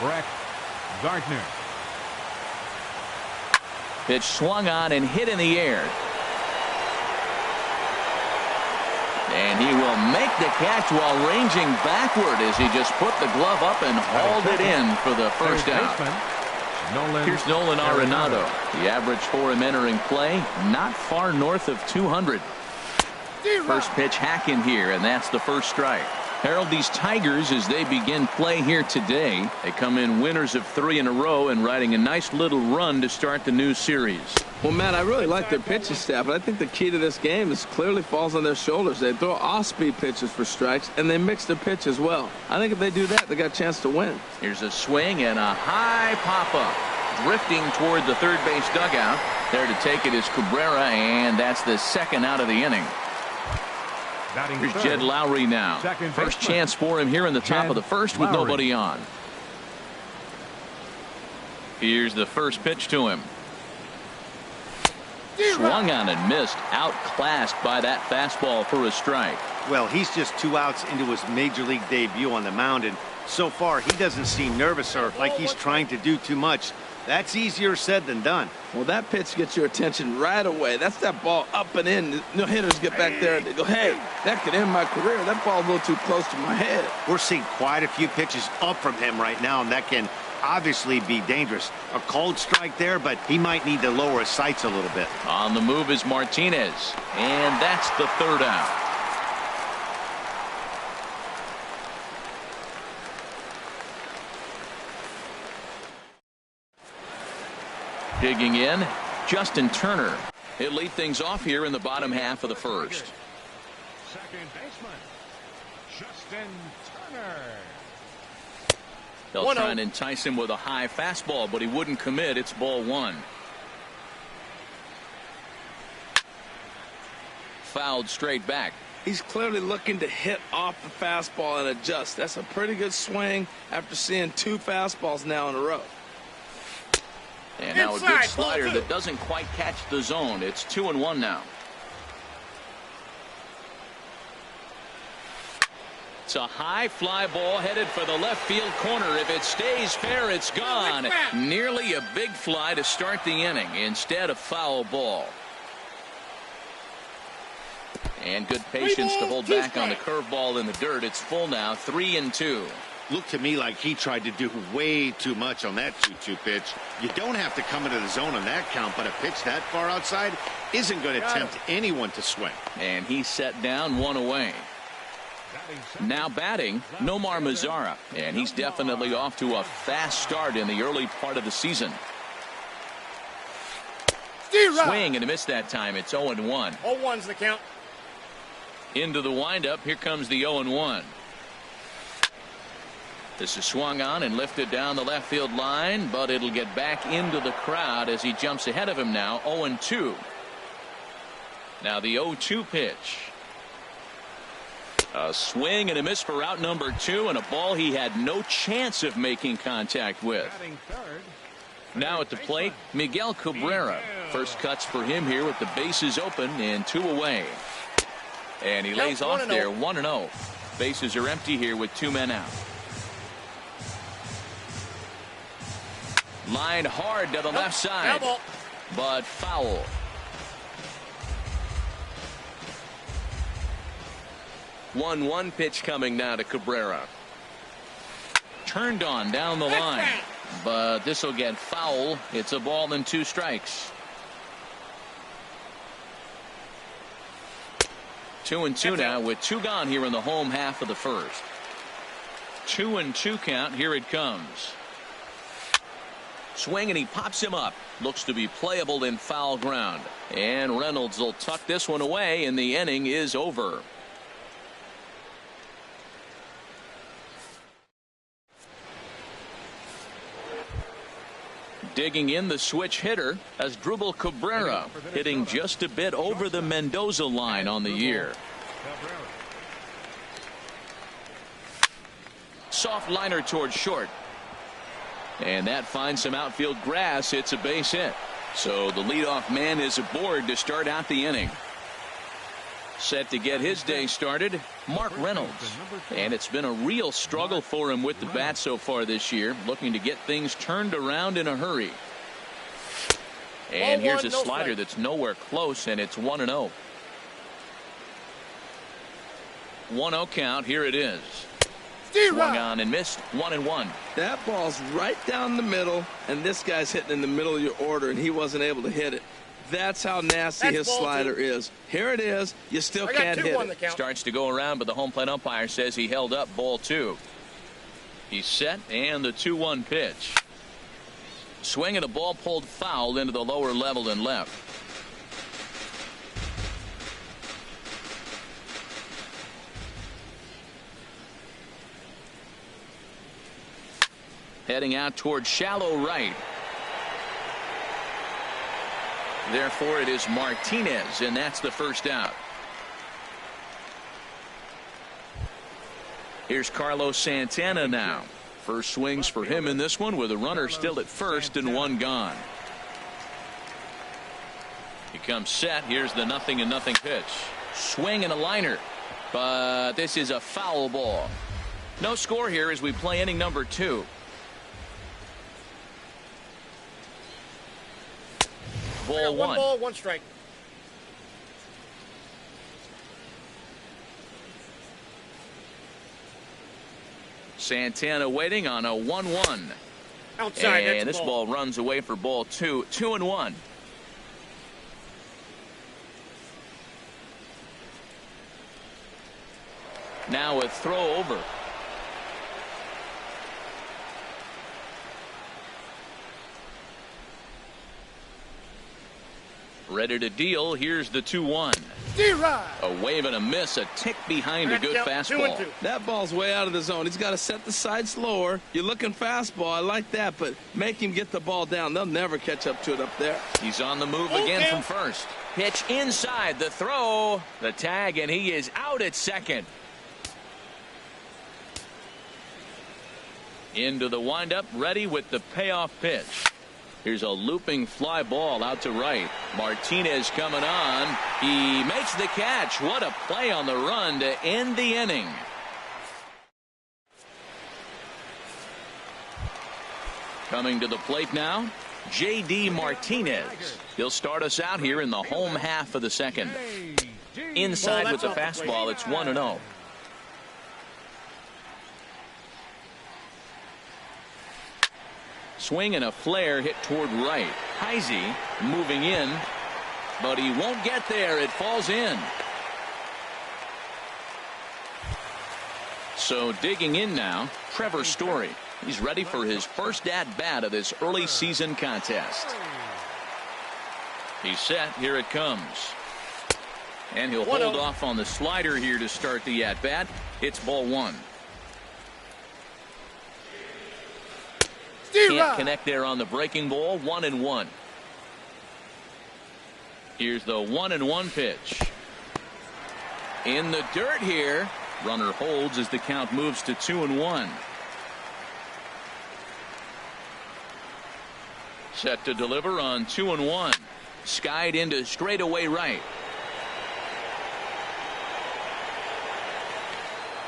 Brett Gardner. Pitch swung on and hit in the air. And he will make the catch while ranging backward as he just put the glove up and hauled it in for the first out. Here's Nolan Arenado. The average for him entering play, not far north of 200. First pitch hack in here, and that's the first strike. Harold, these Tigers, as they begin play here today, they come in winners of 3 in a row and riding a nice little run to start the new series. Well, Matt, I really like their pitching staff, but I think the key to this game is clearly falls on their shoulders. They throw off-speed pitches for strikes, and they mix their pitch as well. I think if they do that, they got a chance to win. Here's a swing and a high pop-up. Drifting toward the third base dugout. There to take it is Cabrera, and that's the second out of the inning. Here's Jed Lowry now. First chance for him here in the top of the first with nobody on. Here's the first pitch to him. Swung on and missed. Outclassed by that fastball for a strike. Well, he's just 2 outs into his major league debut on the mound, and so far he doesn't seem nervous or like he's trying to do too much. That's easier said than done. Well, that pitch gets your attention right away. That's that ball up and in. No hitters get back there and they go, hey, that could end my career. That ball's a little too close to my head. We're seeing quite a few pitches up from him right now, and that can obviously be dangerous. A cold strike there, but he might need to lower his sights a little bit. On the move is Martinez, and that's the third out. Digging in, Justin Turner. He'll lead things off here in the bottom half of the first. Second baseman, Justin Turner. They'll try and entice him with a high fastball, but he wouldn't commit. It's ball 1. Fouled straight back. He's clearly looking to hit off the fastball and adjust. That's a pretty good swing after seeing 2 fastballs now in a row. And now a good slider that doesn't quite catch the zone. It's 2-1 now. It's a high fly ball headed for the left field corner. If it stays fair, it's gone. Nearly a big fly to start the inning. Instead, a foul ball. And good patience to hold back on the curveball in the dirt. It's full now, 3-2. Looked to me like he tried to do way too much on that 2-2 pitch. You don't have to come into the zone on that count, but a pitch that far outside isn't going to tempt anyone to swing. And he set down 1 away. Now batting, Nomar Mazara, and he's definitely off to a fast start in the early part of the season. Swing and a miss that time. It's 0-1. 0-1's the count. Into the windup. Here comes the 0-1. This is swung on and lifted down the left field line, but it'll get back into the crowd as he jumps ahead of him now. 0-2. Now the 0-2 pitch. A swing and a miss for out number 2, and a ball he had no chance of making contact with. Now at the plate, Miguel Cabrera. First cuts for him here with the bases open and 2 away. And he lays off there, 1-0. Bases are empty here with 2 men out. Lined hard to the left side, but foul. One pitch coming now to Cabrera. Turned on down the line, but this will get foul. It's a ball and 2 strikes. 2-2 now with 2 gone here in the home half of the first. 2-2 count. Here it comes. Swing and he pops him up. Looks to be playable in foul ground. And Reynolds will tuck this one away, and the inning is over. Digging in the switch hitter as Asdrubal Cabrera, hitting just a bit over the Mendoza line on the year. Soft liner towards short. And that finds some outfield grass. It's a base hit. So the leadoff man is aboard to start out the inning. Set to get his day started, Mark Reynolds. And it's been a real struggle for him with the bat so far this year, looking to get things turned around in a hurry. And here's a slider that's nowhere close, and it's 1-0. 1-0 count. Here it is. Swung on and missed. 1-1. That ball's right down the middle, and this guy's hitting in the middle of your order, and he wasn't able to hit it. That's how nasty his slider is. Here it is. You still can't hit it. Starts to go around, but the home plate umpire says he held up ball 2. He's set, and the 2-1 pitch. Swing, and the ball pulled foul into the lower level and left. Heading out toward shallow right. Therefore, it is Martinez, and that's the first out. Here's Carlos Santana now. First swings for him in this one with a runner still at first and 1 gone. He comes set. Here's the 0-0 pitch. Swing and a liner. But this is a foul ball. No score here as we play inning number 2. Ball 1. 1 ball, 1 strike. Santana waiting on a 1-1. Outside. And this ball runs away for ball 2. 2-1. Now a throw over. Ready to deal. Here's the 2-1. A wave and a miss, a tick behind a good fastball. That ball's way out of the zone. He's got to set the side slower. You're looking fastball. I like that, but make him get the ball down. They'll never catch up to it up there. He's on the move again from first. Pitch inside, the throw, the tag, and he is out at second. Into the windup, ready with the payoff pitch. Here's a looping fly ball out to right. Martinez coming on. He makes the catch. What a play on the run to end the inning. Coming to the plate now, J.D. Martinez. He'll start us out here in the home half of the second. Inside with the fastball, it's 1-0. Swing and a flare hit toward right. Heisey moving in, but he won't get there. It falls in. So digging in now, Trevor Story. He's ready for his first at-bat of this early season contest. He's set. Here it comes. And he'll hold off on the slider here to start the at-bat. It's ball 1. Can't connect there on the breaking ball. 1-1. Here's the 1-1 pitch. In the dirt here. Runner holds as the count moves to 2-1. Set to deliver on 2-1. Skied into straightaway right.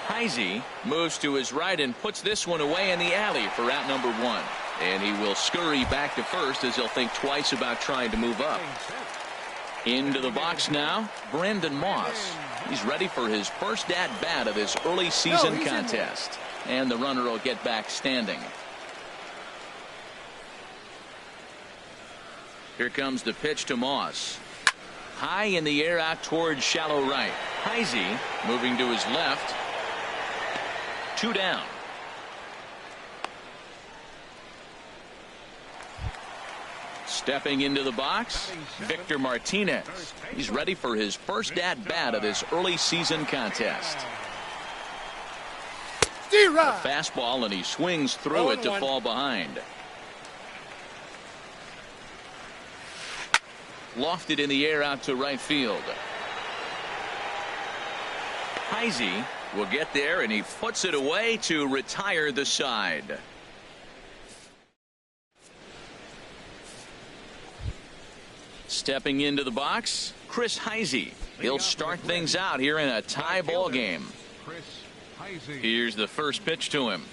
Heisey moves to his right and puts this one away in the alley for out number 1. And he will scurry back to first as he'll think twice about trying to move up. Into the box now, Brandon Moss. He's ready for his first at-bat of this early season contest. And the runner will get back standing. Here comes the pitch to Moss. High in the air out towards shallow right. Heisey moving to his left. 2 down. Stepping into the box, Victor Martinez. He's ready for his first at-bat of this early season contest. A fastball, and he swings through it to fall behind. Lofted in the air out to right field. Heisey will get there, and he puts it away to retire the side. Stepping into the box, Chris Heisey. He'll start things out here in a tie ball game. Here's the first pitch to him.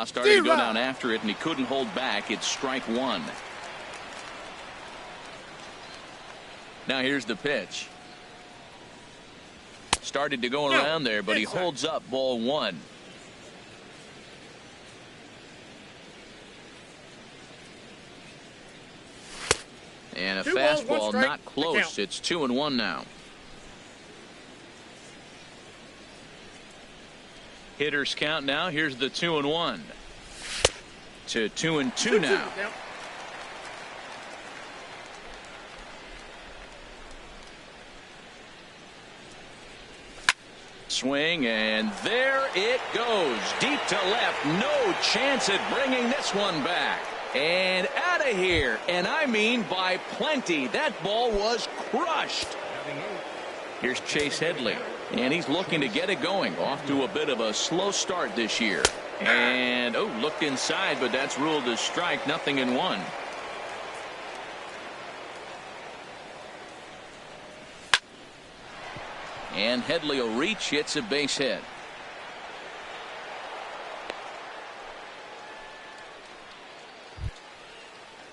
Starting to go down after it, and he couldn't hold back. It's strike one. Now here's the pitch. Started to go around there, but he holds up ball one. And a fastball not close. It's 2-1 now. Hitters count now. Here's the 2-1 to 2-2 now. Swing, and there it goes. Deep to left. No chance at bringing this one back. And out of here. And I mean by plenty. That ball was crushed. Here's Chase Headley. And he's looking to get it going. Off to a bit of a slow start this year. And, looked inside, but that's ruled a strike. 0-1. And Headley will reach. It's a base hit.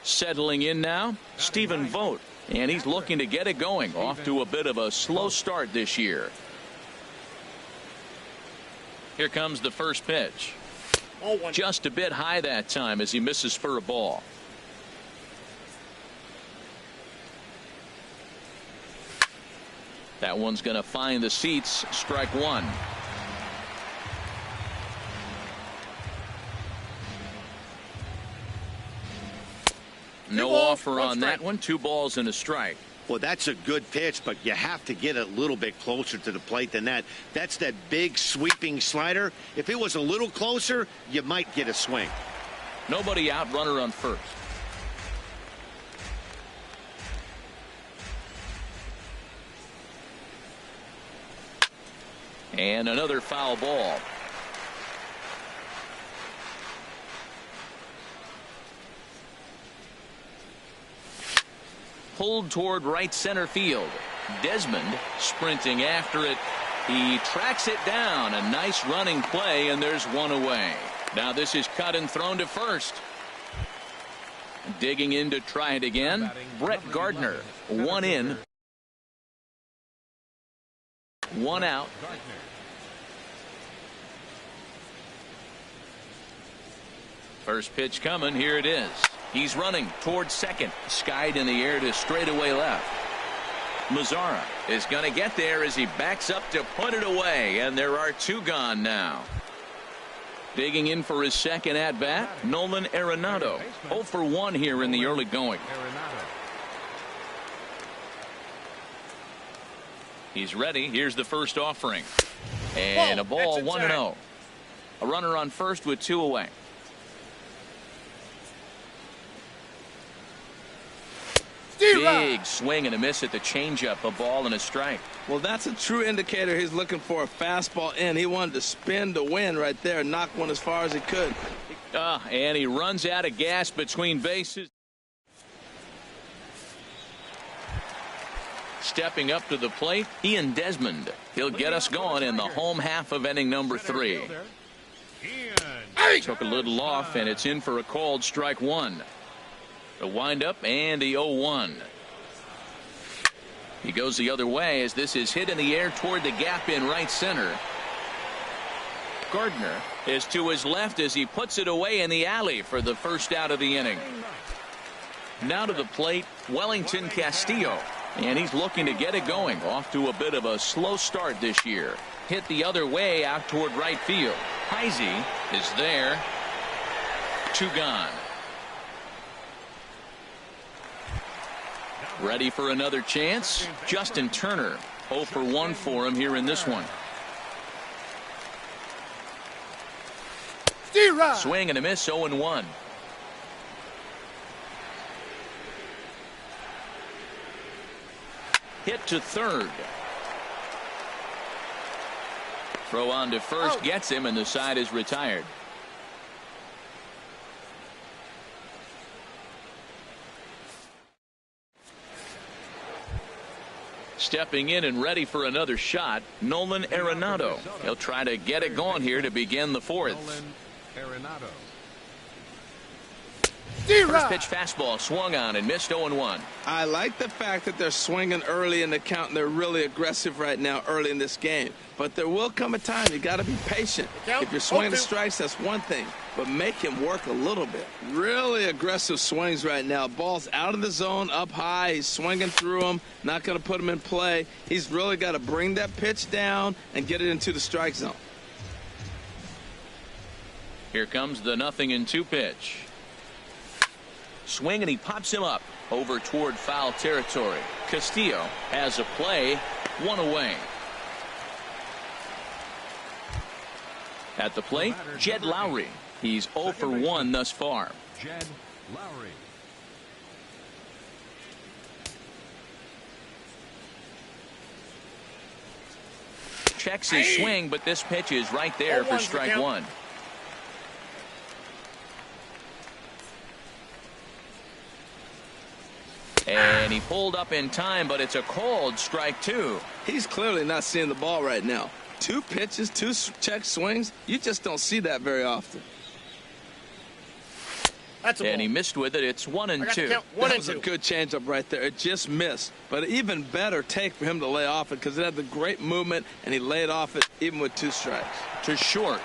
Settling in now, Stephen Vogt. And he's looking to get it going. Off to a bit of a slow start this year. Here comes the first pitch. Just a bit high that time as he misses for a ball. That one's going to find the seats. Strike one. No offer on that one. 2 balls and a strike. Well, that's a good pitch, but you have to get a little bit closer to the plate than that. That's that big sweeping slider. If it was a little closer, you might get a swing. Nobody out, runner on first. And another foul ball. Pulled toward right center field. Desmond sprinting after it. He tracks it down. A nice running play, and there's one away. Now this is cut and thrown to first. Digging in to try it again. Brett Gardner. 1 in. 1 out. First pitch coming. Here it is. He's running towards second. Skied in the air to straightaway left. Mazara is going to get there as he backs up to put it away. And there are 2 gone now. Digging in for his second at bat, Nolan Arenado. 0 for 1 here in the early going. He's ready. Here's the first offering. And a ball 1-0. A runner on first with 2 away. Big swing and a miss at the changeup. A ball and a strike. Well, that's a true indicator he's looking for a fastball in. He wanted to spin to win right there, knock one as far as he could. And he runs out of gas between bases. Stepping up to the plate, Ian Desmond. He'll get us going in the home half of inning number 3. Took a little off, and it's in for a called strike 1. The windup and the 0-1. He goes the other way as this is hit in the air toward the gap in right center. Gardner is to his left as he puts it away in the alley for the first out of the inning. Now to the plate, Wellington Castillo. And he's looking to get it going. Off to a bit of a slow start this year. Hit the other way out toward right field. Heisey is there. 2 gone. Ready for another chance? Justin Turner. 0 for 1 for him here in this one. Swing and a miss. 0-1. Hit to third. Throw on to first gets him, and the side is retired. Stepping in and ready for another shot, Nolan Arenado. He'll try to get it going here to begin the fourth. Nolan Arenado. First pitch fastball swung on and missed 0-1. I like the fact that they're swinging early in the count and they're really aggressive right now early in this game. But there will come a time you got to be patient. If you're swinging the strikes, that's one thing, but make him work a little bit. Really aggressive swings right now. Ball's out of the zone, up high. He's swinging through them, not going to put him in play. He's really got to bring that pitch down and get it into the strike zone. Here comes the 0-2 pitch. Swing and he pops him up over toward foul territory. Castillo has a play, one away. At the plate, Jed Lowry. He's 0 for 1 thus far. Jed Lowry. Checks his swing, but this pitch is right there for strike one. And he pulled up in time, but it's a called strike two. He's clearly not seeing the ball right now. 2 pitches, 2 check swings. You just don't see that very often. And he missed with it. It's 1-2. That was a good changeup right there. It just missed. But even better take for him to lay off it because it had the great movement, and he laid off it even with 2 strikes. To short.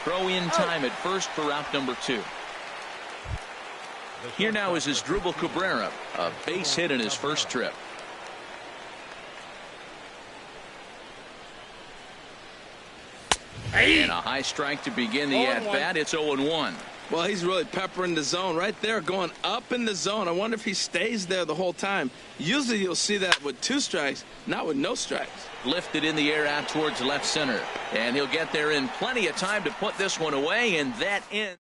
Throw in time at first for out number 2. Here now is Asdrubal Cabrera, a base hit in his first trip. And a high strike to begin the at-bat. It's 0-1. Well, he's really peppering the zone right there, going up in the zone. I wonder if he stays there the whole time. Usually you'll see that with 2 strikes, not with no strikes. Lifted in the air out towards left center. And he'll get there in plenty of time to put this one away, and that ends.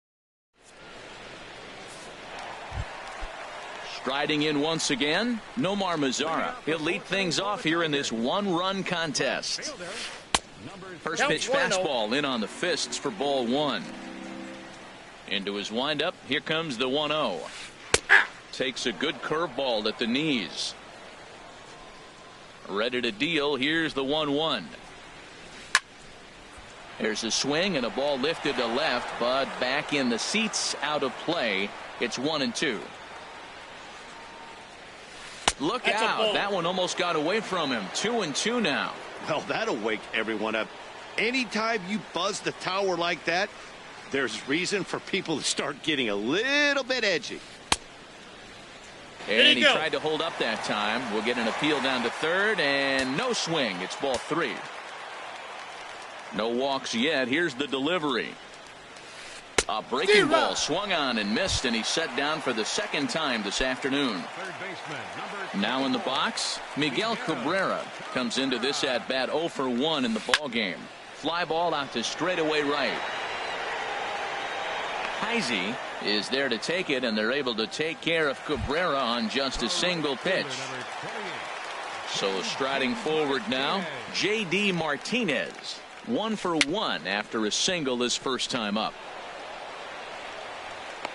Striding in once again, Nomar Mazara. He'll lead things off here in this 1-run contest. First pitch fastball in on the fists for ball 1. Into his windup, here comes the 1-0. Takes a good curveball at the knees. Ready to deal, here's the 1-1. There's a swing and a ball lifted to left, but back in the seats, out of play. It's 1-2. Look out. That one almost got away from him. 2-2 now. Well, that'll wake everyone up. Anytime you buzz the tower like that, there's reason for people to start getting a little bit edgy. And he tried to hold up that time. We'll get an appeal down to third, and no swing. It's ball 3. No walks yet. Here's the delivery. A breaking ball swung on and missed, and he's set down for the second time this afternoon. Now in the box, Miguel Cabrera comes into this at bat 0 for 1 in the ball game. Fly ball out to straightaway right. Heisey is there to take it, and they're able to take care of Cabrera on just a single pitch. So striding forward now, J.D. Martinez. 1 for 1 after a single his first time up.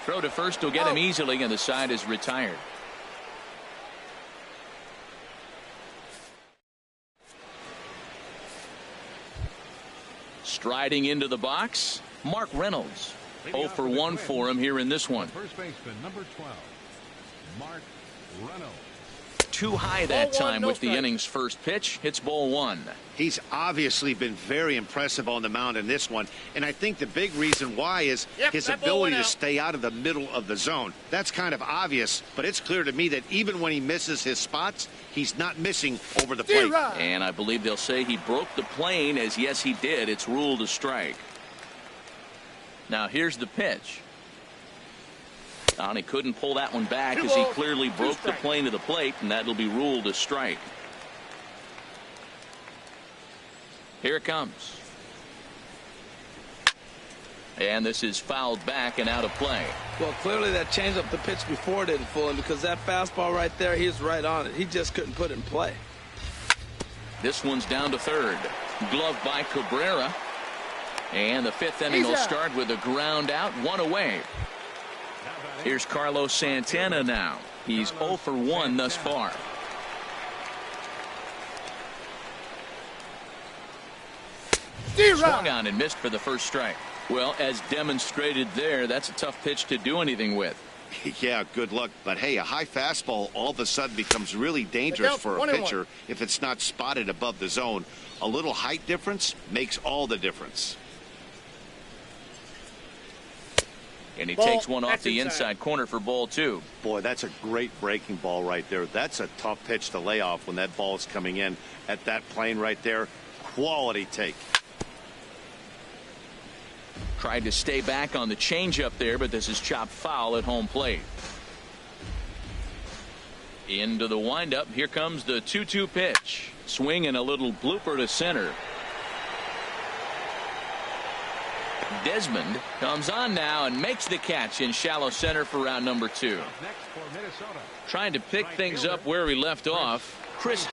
Throw to first will get him easily, and the side is retired. Striding into the box, Mark Reynolds. 0 for 1 for him here in this one. First baseman, number 12, Mark Reynolds. Too high that time with the inning's first pitch. Hits ball 1. He's obviously been very impressive on the mound in this one, and I think the big reason why is his ability to stay out of the middle of the zone. That's kind of obvious, but it's clear to me that even when he misses his spots, he's not missing over the plate. And I believe they'll say he broke the plane, as yes he did. It's ruled a strike. Now here's the pitch. And he couldn't pull that one back as he clearly broke the plane of the plate, and that'll be ruled a strike. Here it comes. And this is fouled back and out of play. Well, clearly that changeup the pitch before didn't fool him, because that fastball right there, he was right on it. He just couldn't put it in play. This one's down to third. Glove by Cabrera. And the 5th inning will start with a ground out, 1 away. Here's Carlos Santana now. He's 0 for 1 thus far. Swung on and missed for the first strike. Well, as demonstrated there, that's a tough pitch to do anything with. Yeah, good luck. But hey, a high fastball all of a sudden becomes really dangerous for a pitcher if it's not spotted above the zone. A little height difference makes all the difference. And he takes one off the inside corner for ball 2. Boy, that's a great breaking ball right there. That's a tough pitch to lay off when that ball is coming in at that plane right there. Quality take. Tried to stay back on the changeup there, but this is chopped foul at home plate. Into the windup. Here comes the 2-2 pitch. Swing and a little blooper to center. Desmond comes on now and makes the catch in shallow center for round number 2. Trying to pick things up where we left off. Chris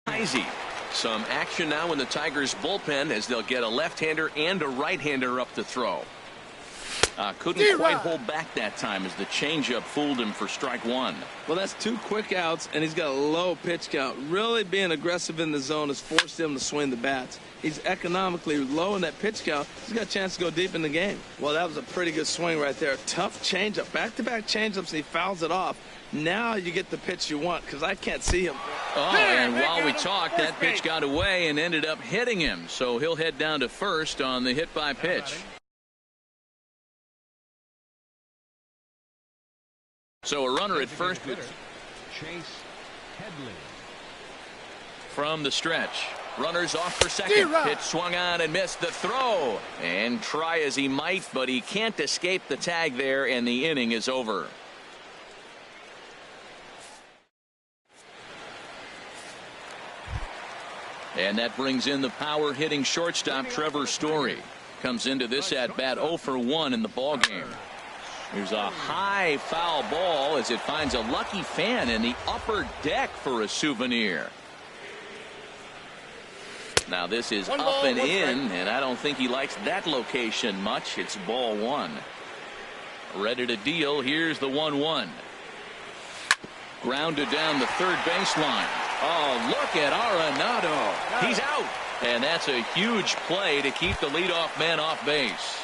Heisey. Some action now in the Tigers bullpen as they'll get a left-hander and a right-hander up to throw. Couldn't quite hold back that time as the changeup fooled him for strike 1. Well, that's 2 quick outs, and he's got a low pitch count. Really being aggressive in the zone has forced him to swing the bats. He's economically low in that pitch count. He's got a chance to go deep in the game. Well, that was a pretty good swing right there. Tough changeup. Back-to-back changeups, and he fouls it off. Now you get the pitch you want because I can't see him. Oh, and while we talked, that pitch got away and ended up hitting him. So he'll head down to first on the hit by pitch. So a runner at first with Chase Headley. From the stretch. Runners off for second. Pitch swung on and missed the throw. And try as he might, but he can't escape the tag there, and the inning is over. And that brings in the power hitting shortstop Trevor Story. Comes into this at bat 0 for 1 in the ball game. Here's a high foul ball as it finds a lucky fan in the upper deck for a souvenir. Now this is up and in, and I don't think he likes that location much. It's ball 1. Ready to deal. Here's the 1-1. Grounded down the third baseline. Oh, look at Arenado. He's out. And that's a huge play to keep the leadoff man off base.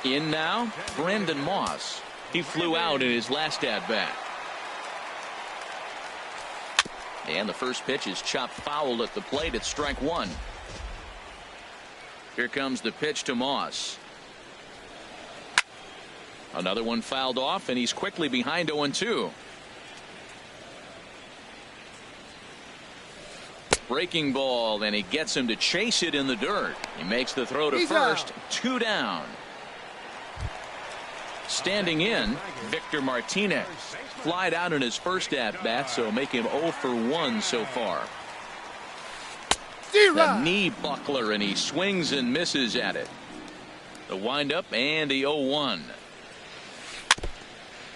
In now, Brandon Moss. He flew out in his last at-bat. And the first pitch is chopped foul at the plate at strike 1. Here comes the pitch to Moss. Another one fouled off, and he's quickly behind 0-2. Breaking ball, and he gets him to chase it in the dirt. He makes the throw to first. 2 down. Standing in, Victor Martinez. Flied out in his first at-bat, so make him 0 for 1 so far. The knee buckler, and he swings and misses at it. The windup and the 0-1.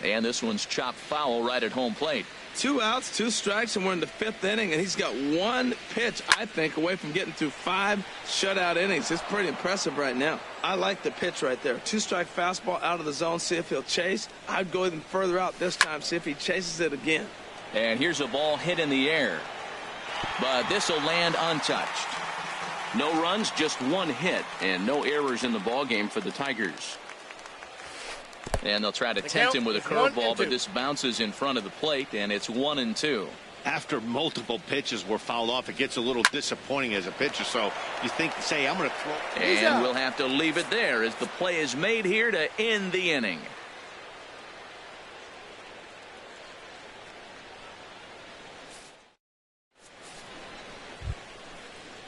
And this one's chopped foul right at home plate. 2 outs, 2 strikes, and we're in the 5th inning, and he's got 1 pitch, I think, away from getting through 5 shutout innings. It's pretty impressive right now. I like the pitch right there. 2-strike fastball out of the zone, see if he'll chase. I'd go even further out this time, see if he chases it again. And here's a ball hit in the air, but this will land untouched. No runs, just 1 hit, and no errors in the ball game for the Tigers. And they'll try to tempt him with a curveball, but this bounces in front of the plate, and it's 1-2. After multiple pitches were fouled off, it gets a little disappointing as a pitcher. So you think, say, I'm going to throw. And we'll have to leave it there as the play is made here to end the inning.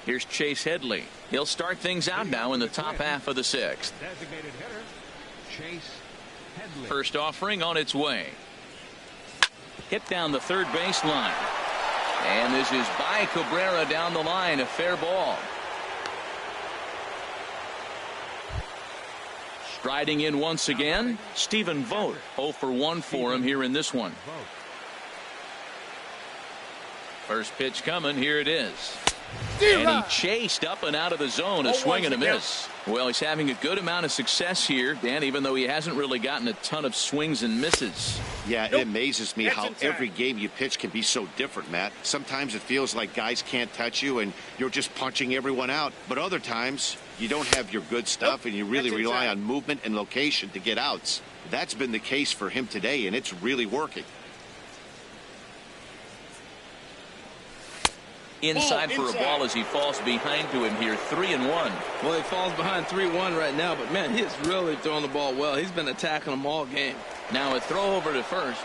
Here's Chase Headley. He'll start things out now in the top half of the 6th. Designated hitter, Chase Headley. First offering on its way. Hit down the third baseline. And this is by Cabrera down the line. A fair ball. Striding in once again, Stephen Vogt. 0 for 1 for him here in this one. First pitch coming. Here it is. And he chased up and out of the zone. A swing and a miss. Well, he's having a good amount of success here, Dan, even though he hasn't really gotten a ton of swings and misses. Yeah, it amazes me how every game you pitch can be so different, Matt. Sometimes it feels like guys can't touch you and you're just punching everyone out. But other times you don't have your good stuff and you really rely on movement and location to get outs. That's been the case for him today, and it's really working. Inside for a ball as he falls behind to him here. 3-1. Well, he falls behind 3-1 right now, but man, he is really throwing the ball well. He's been attacking them all game. Now a throw over to first.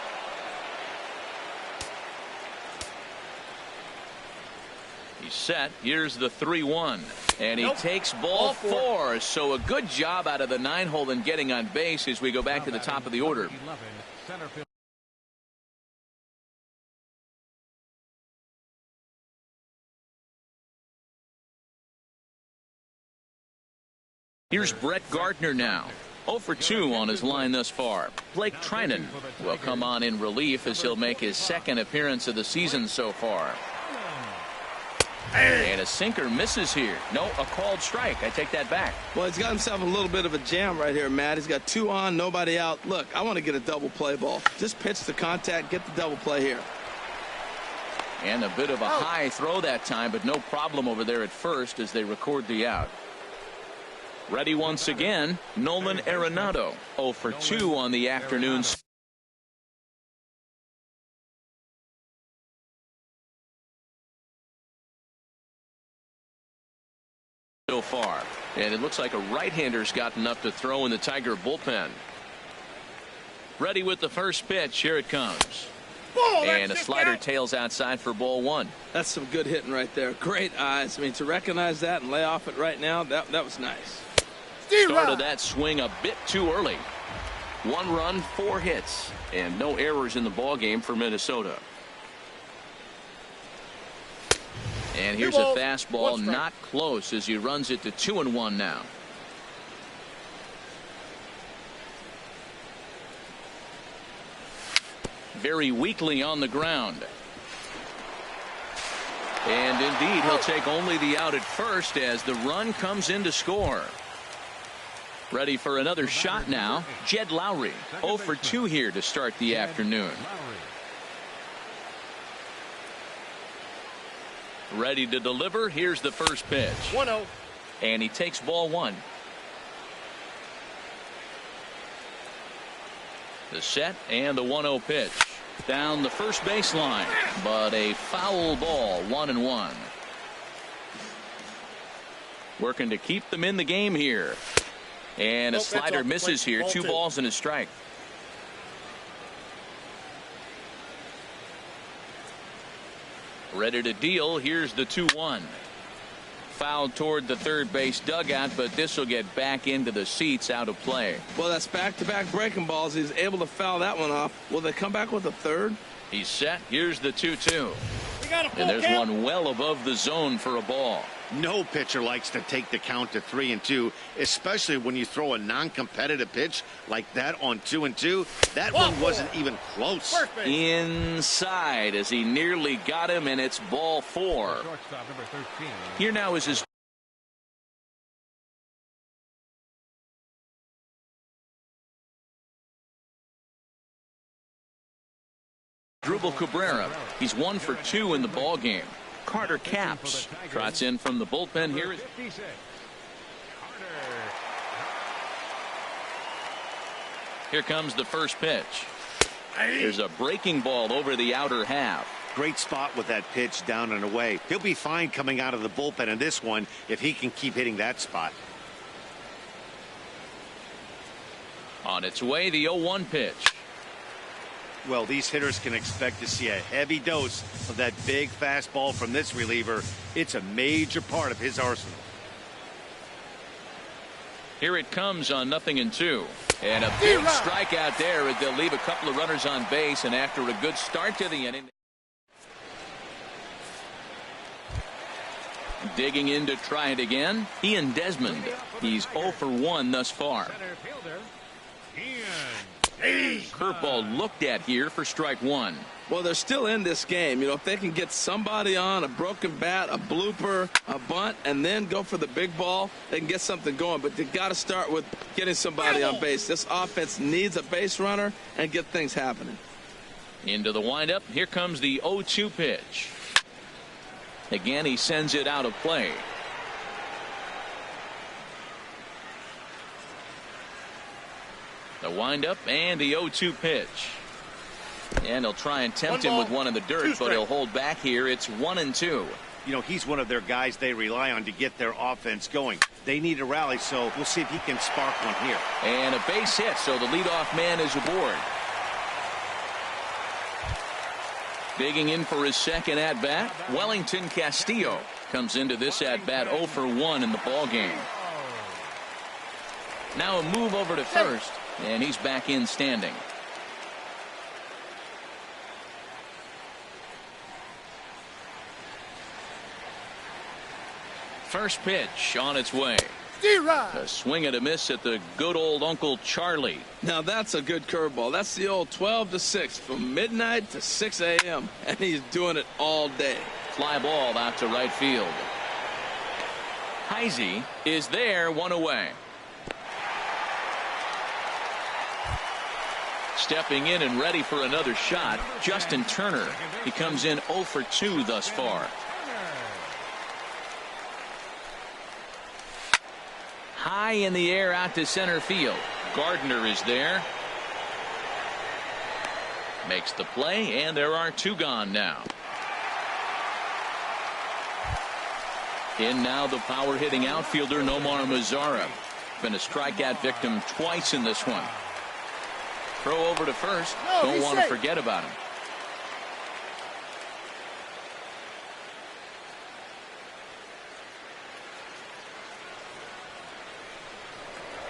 He's set. Here's the 3-1. And he takes ball 4. So a good job out of the 9-hole in getting on base as we go back to the top of the order. Here's Brett Gardner now. 0 for 2 on his line thus far. Blake Trinan will come on in relief as he'll make his second appearance of the season so far. And a sinker misses here. No, a called strike. I take that back. Well, he's got himself a little bit of a jam right here, Matt. He's got 2 on, nobody out. Look, I want to get a double play ball. Just pitch the contact, get the double play here. And a bit of a high throw that time, but no problem over there at first as they record the out. Ready once again, Nolan Arenado. 0 for 2 on the afternoon. So far. And it looks like a right-hander's got enough to throw in the Tiger bullpen. Ready with the first pitch. Here it comes. And a slider tails outside for ball 1. That's some good hitting right there. Great eyes. I mean, to recognize that and lay off it right now, that was nice. Started that swing a bit too early. 1 run, 4 hits, and no errors in the ball game for Minnesota. And here's a fastball, not close, as he runs it to 2-1 now. Very weakly on the ground. And indeed, he'll take only the out at first as the run comes in to score. Ready for another shot now. Jed Lowry. 0 for 2 here to start the afternoon. Ready to deliver. Here's the first pitch. 1-0. And he takes ball 1. The set and the 1-0 pitch. Down the first baseline. But a foul ball. 1-1. Working to keep them in the game here. And a slider misses here. 2 balls and a strike. Ready to deal. Here's the 2-1. Fouled toward the third base dugout, but this will get back into the seats, out of play. Well, that's back-to-back breaking balls. He's able to foul that one off. Will they come back with a third? He's set. Here's the 2-2. And there's one well above the zone for a ball. No pitcher likes to take the count to 3-2, especially when you throw a non-competitive pitch like that on 2-2. That one wasn't even close. Inside as he nearly got him, and it's ball 4. Here now is his Drupal Cabrera. He's 1 for 2 in the ball game. Carter Capps trots in from the bullpen here. Here comes the first pitch. There's a breaking ball over the outer half. Great spot with that pitch down and away. He'll be fine coming out of the bullpen in this one if he can keep hitting that spot. On its way, the 0-1 pitch. Well, these hitters can expect to see a heavy dose of that big fastball from this reliever. It's a major part of his arsenal. Here it comes on 0-2. And a big strikeout there as they'll leave a couple of runners on base, and after a good start to the inning. Digging in to try it again, Ian Desmond. He's 0 for 1 thus far. Curveball looked at here for strike one. Well, they're still in this game. You know, if they can get somebody on, a broken bat, a blooper, a bunt, and then go for the big ball, they can get something going. But they got to start with getting somebody on base. This offense needs a base runner and get things happening. Into the windup. Here comes the 0-2 pitch. Again, he sends it out of play. The windup and the 0-2 pitch. And he'll try and tempt him with one in the dirt, but he'll hold back here. It's 1-2. You know, he's one of their guys they rely on to get their offense going. They need a rally, so we'll see if he can spark one here. And a base hit, so the leadoff man is aboard. Digging in for his second at-bat, Wellington Castillo comes into this at-bat 0 for 1 in the ballgame. Now a move over to first, and he's back in standing. First pitch on its way. A swing and a miss at the good old Uncle Charlie. Now that's a good curveball. That's the old 12 to 6 from midnight to 6 a.m. and he's doing it all day. Fly ball out to right field. Heisey is there, one away. Stepping in and ready for another shot, Justin Turner. He comes in 0 for 2 thus far. High in the air out to center field. Gardner is there. Makes the play, and there are 2 gone now. In now the power hitting outfielder Nomar Mazara. Been a strikeout victim twice in this one. Throw over to first. Don't want to forget about him.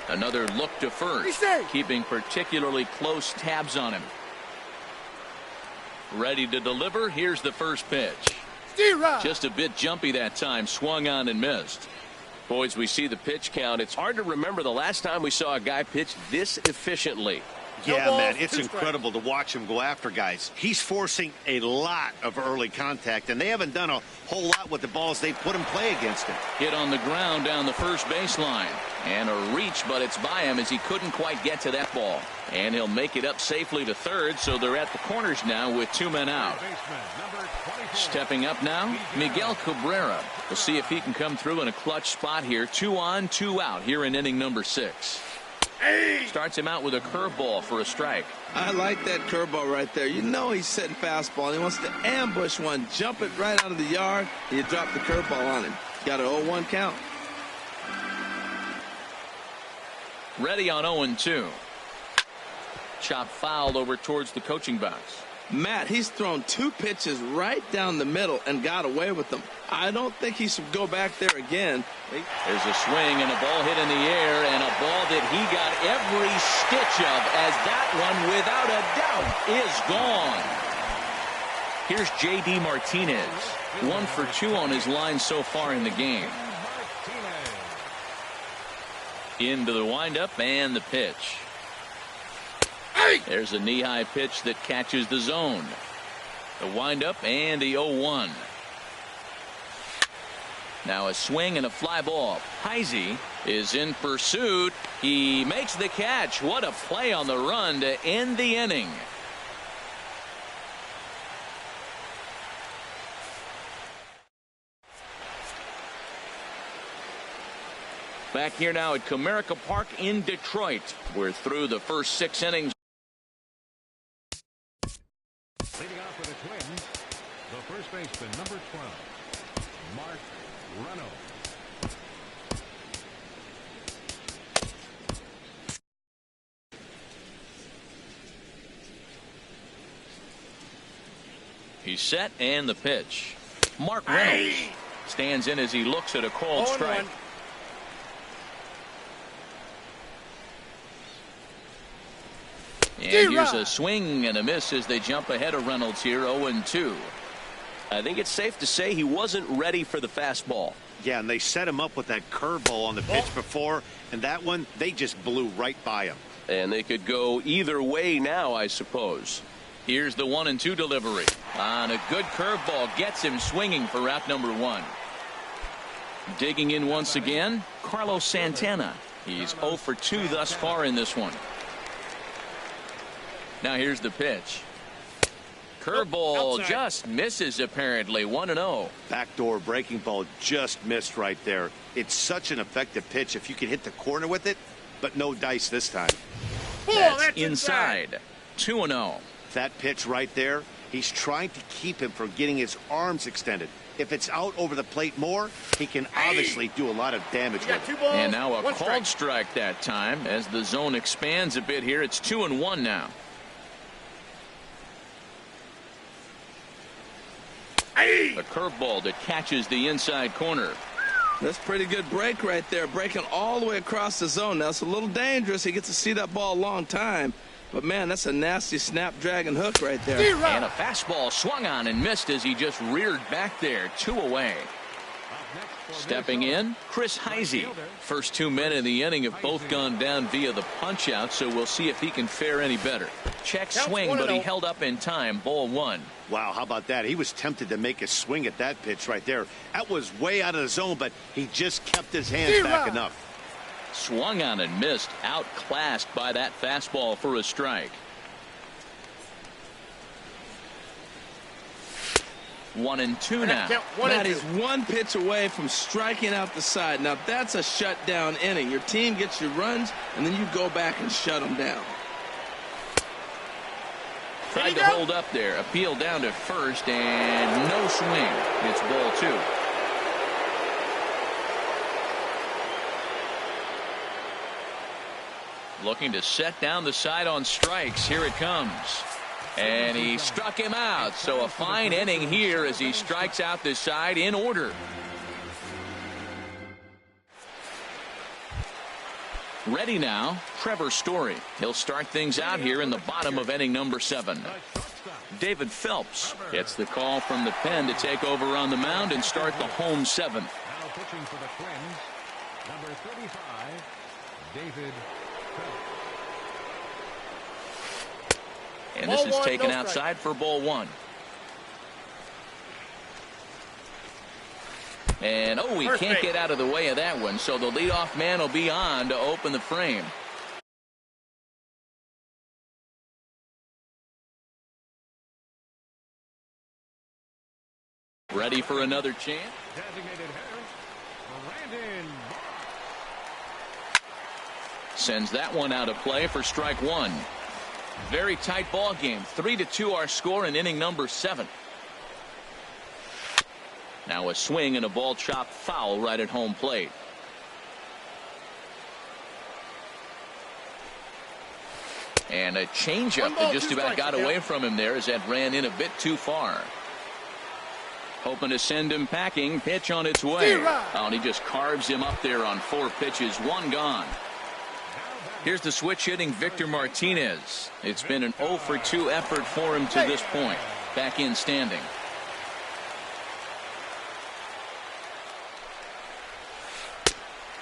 Another look to first, keeping particularly close tabs on him. Ready to deliver. Here's the first pitch. Just a bit jumpy that time. Swung on and missed. Boys, we see the pitch count. It's hard to remember the last time we saw a guy pitch this efficiently. Yeah, man, it's incredible to watch him go after guys. He's forcing a lot of early contact, and they haven't done a whole lot with the balls they put in play against him. Hit on the ground down the first baseline. And a reach, but it's by him as he couldn't quite get to that ball. And he'll make it up safely to third, so they're at the corners now with 2 men out. Stepping up now, Miguel Cabrera. We'll see if he can come through in a clutch spot here. 2 on, 2 out here in inning number 6. Starts him out with a curveball for a strike. I like that curveball right there. You know he's setting fastball. He wants to ambush one, jump it right out of the yard, and you drop the curveball on him. Got an 0-1 count. Ready on 0-2. Chop fouled over towards the coaching box. Matt, he's thrown 2 pitches right down the middle and got away with them. I don't think he should go back there again. There's a swing and a ball hit in the air, and a ball that he got every stitch of, as that one, without a doubt, is gone. Here's J.D. Martinez. 1 for 2 on his line so far in the game. Into the windup and the pitch. There's a knee-high pitch that catches the zone. The windup and the 0-1. Now a swing and a fly ball. Heisey is in pursuit. He makes the catch. What a play on the run to end the inning. Back here now at Comerica Park in Detroit. We're through the first 6 innings. Leading off for the Twins, the first baseman, number 12, Mark Runnels. He's set, and the pitch. Mark Reynolds stands in as he looks at a called strike. And here's a swing and a miss as they jump ahead of Reynolds here, 0-2. I think it's safe to say he wasn't ready for the fastball. Yeah, and they set him up with that curveball on the pitch before, and that one, they just blew right by him. And they could go either way now, I suppose. Here's the 1-2 delivery. On a good curveball, gets him swinging for out number 1. Digging in once again, Carlos Santana. He's 0 for 2 thus far in this one. Now here's the pitch. Curveball just misses apparently. 1-0. Backdoor breaking ball just missed right there. It's such an effective pitch if you can hit the corner with it, but no dice this time. That's inside. 2-0. That pitch right there, he's trying to keep him from getting his arms extended. If it's out over the plate more, he can obviously do a lot of damage with it. And now a called strike that time as the zone expands a bit here. It's 2-1 now. A curveball that catches the inside corner. That's pretty good break right there, breaking all the way across the zone. Now it's a little dangerous. He gets to see that ball a long time. But, man, that's a nasty snapdragon hook right there. And a fastball swung on and missed as he just reared back there. 2 away. Stepping in, Chris Heisey. First 2 men in the inning have both gone down via the punch out, so we'll see if he can fare any better. Check swing, but he held up in time. Ball 1. Wow, how about that? He was tempted to make a swing at that pitch right there. That was way out of the zone, but he just kept his hands back enough. Swung on and missed, outclassed by that fastball for a strike. 1-2 now. That is 1 pitch away from striking out the side. Now that's a shutdown inning. Your team gets your runs, and then you go back and shut them down. Tried to hold up there. Appeal down to first, and no swing. It's ball 2. Looking to set down the side on strikes. Here it comes. And he struck him out. So a fine inning here as he strikes out this side in order. Ready now, Trevor Story. He'll start things out here in the bottom of inning number 7. David Phelps gets the call from the pen to take over on the mound and start the home 7th. Now pitching for the Twins, number 35, David Phelps. And this is taken outside for ball 1. And he can't get out of the way of that one, so the leadoff man will be on to open the frame. Ready for another chance? Designated hitter, Brandon. Sends that one out of play for strike 1. Very tight ball game. 3-2 our score in inning number 7. Now a swing and a ball chopped foul right at home plate. And a changeup that just about got away from him there as that ran in a bit too far. Hoping to send him packing. Pitch on its way. And he just carves him up there on 4 pitches. 1 gone. Here's the switch hitting Victor Martinez. It's been an 0 for 2 effort for him to this point. Back in standing.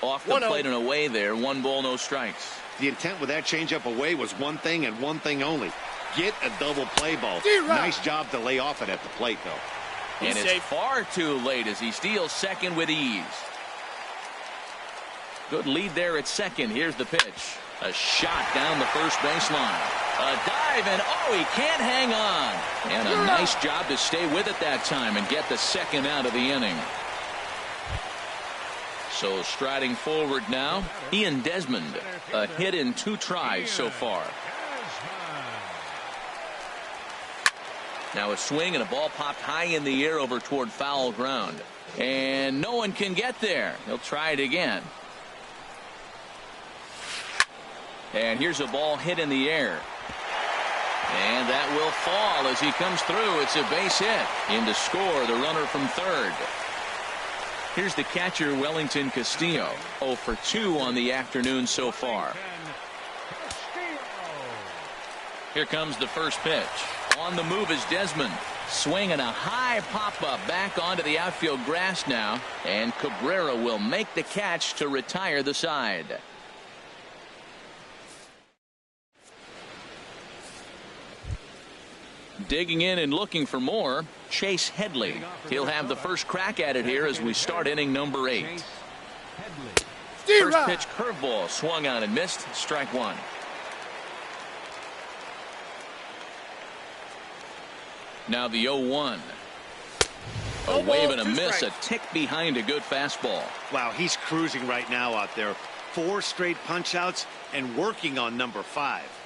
Off the plate and away there. 1 ball, no strikes. The intent with that changeup away was one thing and one thing only. Get a double play ball. Nice job to lay off it at the plate, though. And it's far too late as he steals second with ease. Good lead there at second. Here's the pitch. A shot down the first baseline. A dive, and he can't hang on. And a nice job to stay with it that time and get the second out of the inning. So striding forward now, Ian Desmond. A hit in 2 tries so far. Now a swing and a ball popped high in the air over toward foul ground. And no one can get there. He'll try it again. And here's a ball hit in the air. And that will fall as he comes through. It's a base hit. In to score, the runner from third. Here's the catcher, Wellington Castillo. 0 for 2 on the afternoon so far. Here comes the first pitch. On the move is Desmond. Swinging a high pop-up back onto the outfield grass now. And Cabrera will make the catch to retire the side. Digging in and looking for more, Chase Headley. He'll have the first crack at it here as we start inning number 8. First pitch curveball swung on and missed. Strike one. Now the 0-1. A wave and a miss, a tick behind a good fastball. Wow, he's cruising right now out there. 4 straight punch outs and working on number 5.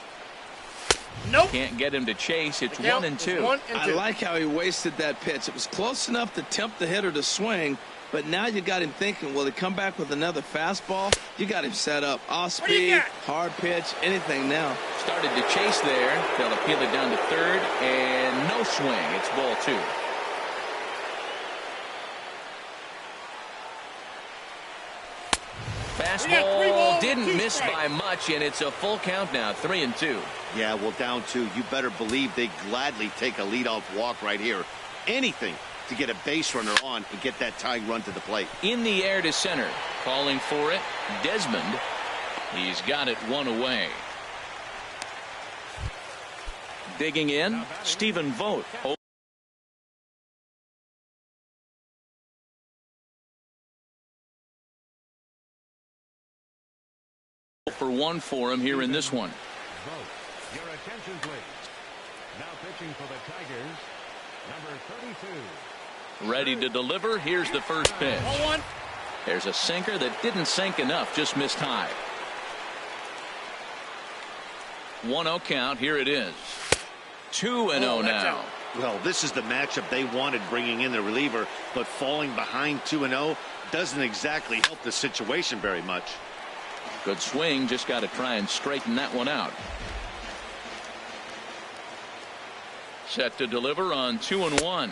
Nope. Can't get him to chase. It's 1-2. I like how he wasted that pitch. It was close enough to tempt the hitter to swing, but now you got him thinking, will he come back with another fastball? You got him set up. Off speed, hard pitch, anything now. Started to chase there. They'll appeal it down to third, and no swing. It's ball 2. Fastball didn't miss by much, and it's a full count now, 3-2. Yeah, well, down 2. You better believe they gladly take a leadoff walk right here. Anything to get a base runner on and get that tying run to the plate. In the air to center. Calling for it, Desmond. He's got it 1 away. Digging in, Stephen Vogt. For 1 for him here in this one. Your attention, please. Now pitching for the Tigers, number 32. Ready to deliver. Here's the first pitch. There's a sinker that didn't sink enough, just missed high. 1-0 count. Here it is. 2-0 now. Well, this is the matchup they wanted, bringing in the reliever, but falling behind 2-0 doesn't exactly help the situation very much. Good swing, just got to try and straighten that one out. Set to deliver on 2-1.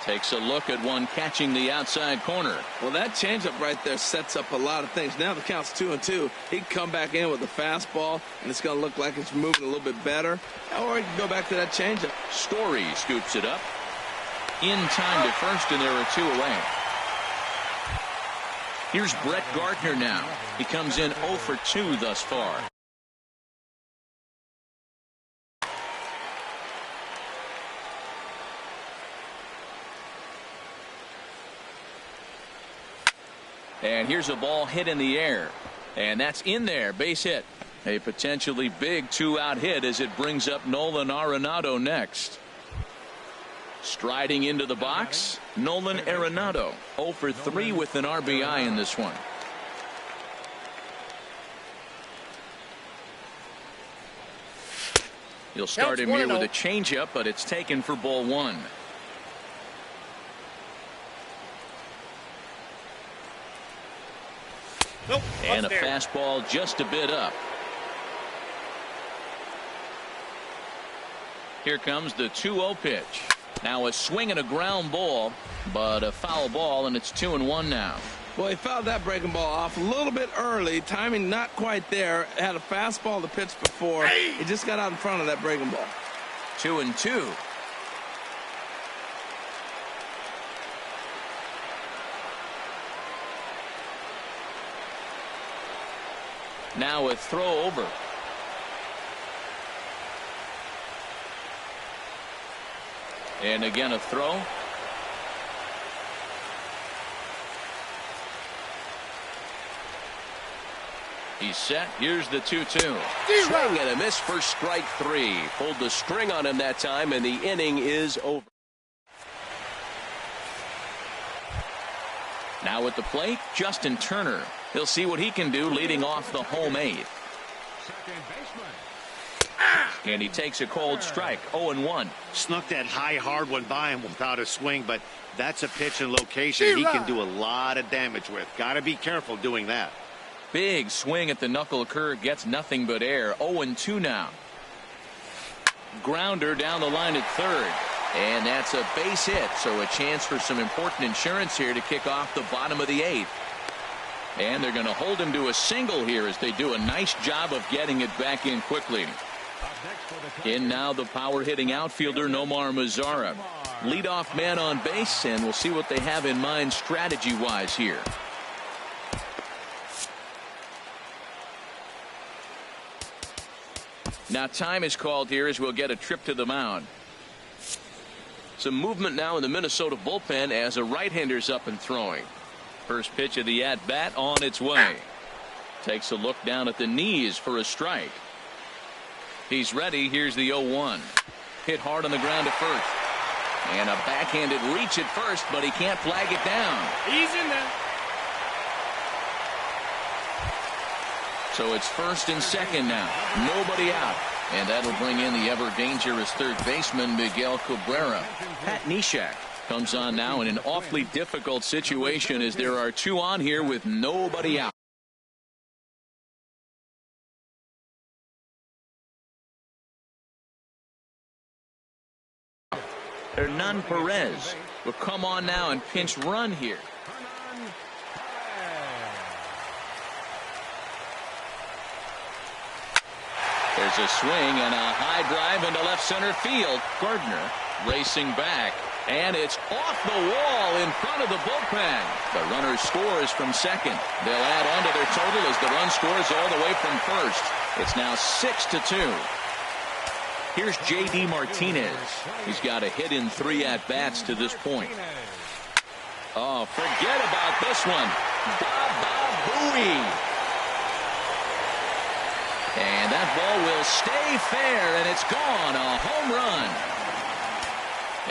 Takes a look at one catching the outside corner. Well, that changeup right there sets up a lot of things. Now the count's 2-2. He can come back in with a fastball, and it's going to look like it's moving a little bit better. Or he can go back to that changeup. Story scoops it up. In time to first, and there are 2 away. Here's Brett Gardner now. He comes in 0 for 2 thus far. And here's a ball hit in the air. And that's in there. Base hit. A potentially big 2-out hit as it brings up Nolan Arenado next. Striding into the box, Nolan Arenado. 0 for 3 with an RBI in this one. He'll start him here with a changeup, but it's taken for ball 1. Nope, and a fastball just a bit up. Here comes the 2-0 pitch. Now a swing and a ground ball, but a foul ball, and it's 2-1 now. Well, he fouled that breaking ball off a little bit early. Timing not quite there. Had a fastball to pitch before. He just got out in front of that breaking ball. 2-2. Now a throw over. And again a throw. He's set. Here's the 2-2. Swing and a miss for strike 3. Pulled the string on him that time, and the inning is over. Now at the plate, Justin Turner. He'll see what he can do leading off the home 8th. Second baseman. And he takes a cold strike. 0-1. Snuck that high, hard one by him without a swing, but that's a pitch and location he can do a lot of damage with. Got to be careful doing that. Big swing at the knuckle curve, gets nothing but air. 0-2 now. Grounder down the line at third. And that's a base hit, so a chance for some important insurance here to kick off the bottom of the 8th. And they're going to hold him to a single here as they do a nice job of getting it back in quickly. In now the power-hitting outfielder Nomar Mazara. Leadoff man on base, and we'll see what they have in mind strategy-wise here. Now time is called here as we'll get a trip to the mound. Some movement now in the Minnesota bullpen as a right-hander's up and throwing. First pitch of the at-bat on its way. Takes a look down at the knees for a strike. He's ready. Here's the 0-1. Hit hard on the ground to first. And a backhanded reach at first, but he can't flag it down. He's in there. So it's first and second now. Nobody out. And that'll bring in the ever-dangerous third baseman, Miguel Cabrera. Pat Neshek comes on now in an awfully difficult situation as there are two on here with nobody out. Hernan Perez will come on now and pinch run here. There's a swing and a high drive into left center field. Gardner racing back, and it's off the wall in front of the bullpen. The runner scores from second. They'll add on to their total as the run scores all the way from first. It's now 6-2. Here's J.D. Martinez. He's got a hit in 3 at-bats to this point. Oh, forget about this one. Baba Booey. And that ball will stay fair, and it's gone. A home run.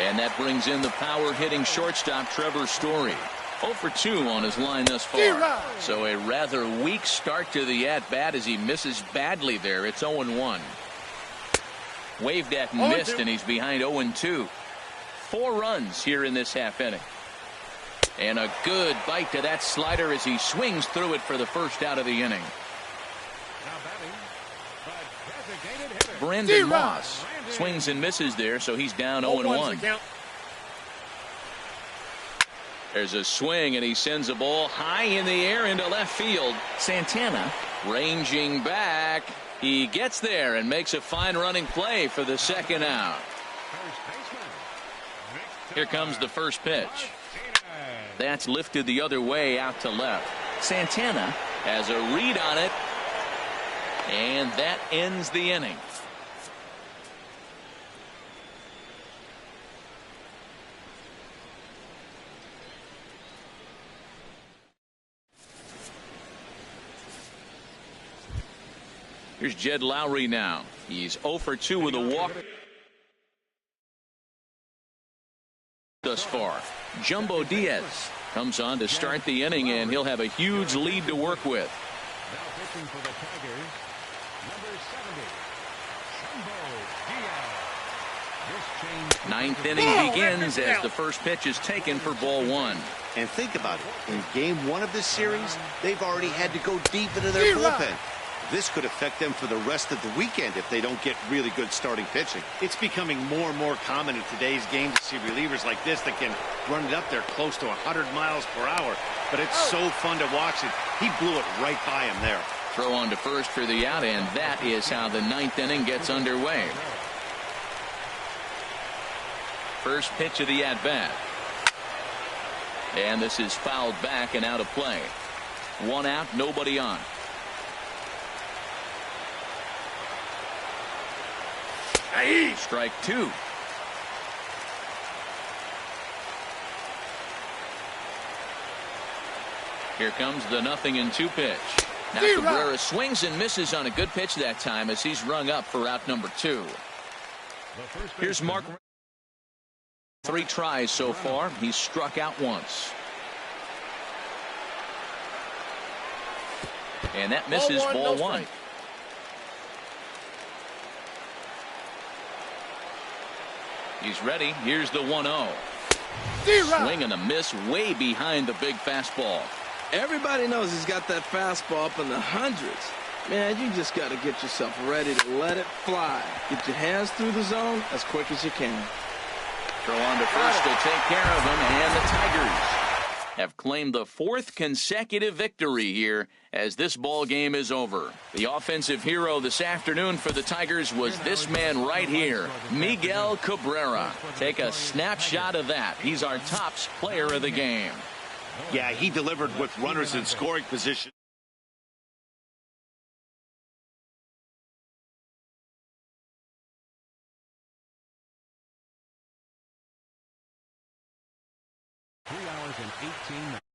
And that brings in the power-hitting shortstop Trevor Story. 0 for 2 on his line thus far. So a rather weak start to the at-bat as he misses badly there. It's 0-1. Waved at and missed, and he's behind 0-2. 4 runs here in this half inning. And a good bite to that slider as he swings through it for the first out of the inning. Brandon Moss swings and misses there, so he's down 0-1. There's a swing, and he sends a ball high in the air into left field. Santana ranging back. He gets there and makes a fine running play for the second out. Here comes the first pitch. That's lifted the other way out to left. Santana has a read on it, and that ends the inning. Here's Jed Lowry now. He's 0 for 2 with a walk thus far. Jumbo Diaz comes on to start the inning, and he'll have a huge lead to work with. Now pitching for the Tigers, number 70, Jumbo Diaz. Ninth inning begins as the first pitch is taken for ball 1. And think about it. In game 1 of this series, they've already had to go deep into their bullpen. This could affect them for the rest of the weekend if they don't get really good starting pitching. It's becoming more and more common in today's game to see relievers like this that can run it up there close to 100 miles per hour. But it's so fun to watch it. He blew it right by him there. Throw on to first for the out, and that is how the 9th inning gets underway. First pitch of the at-bat. And this is fouled back and out of play. 1 out, nobody on. Strike 2. Here comes the 0-2 pitch. Now Cabrera swings and misses on a good pitch that time as he's rung up for out number 2. Here's Mark. 3 tries so far. He's struck out once. And that misses ball 1. He's ready. Here's the 1-0. Swing and a miss way behind the big fastball. Everybody knows he's got that fastball up in the hundreds. Man, you just got to get yourself ready to let it fly. Get your hands through the zone as quick as you can. Throw on to first to take care of him, and the Tigers have claimed the 4th consecutive victory here as this ball game is over. The offensive hero this afternoon for the Tigers was this man right here, Miguel Cabrera. Take a snapshot of that. He's our top player of the game. Yeah, he delivered with runners in scoring position. 3 hours and 18 minutes.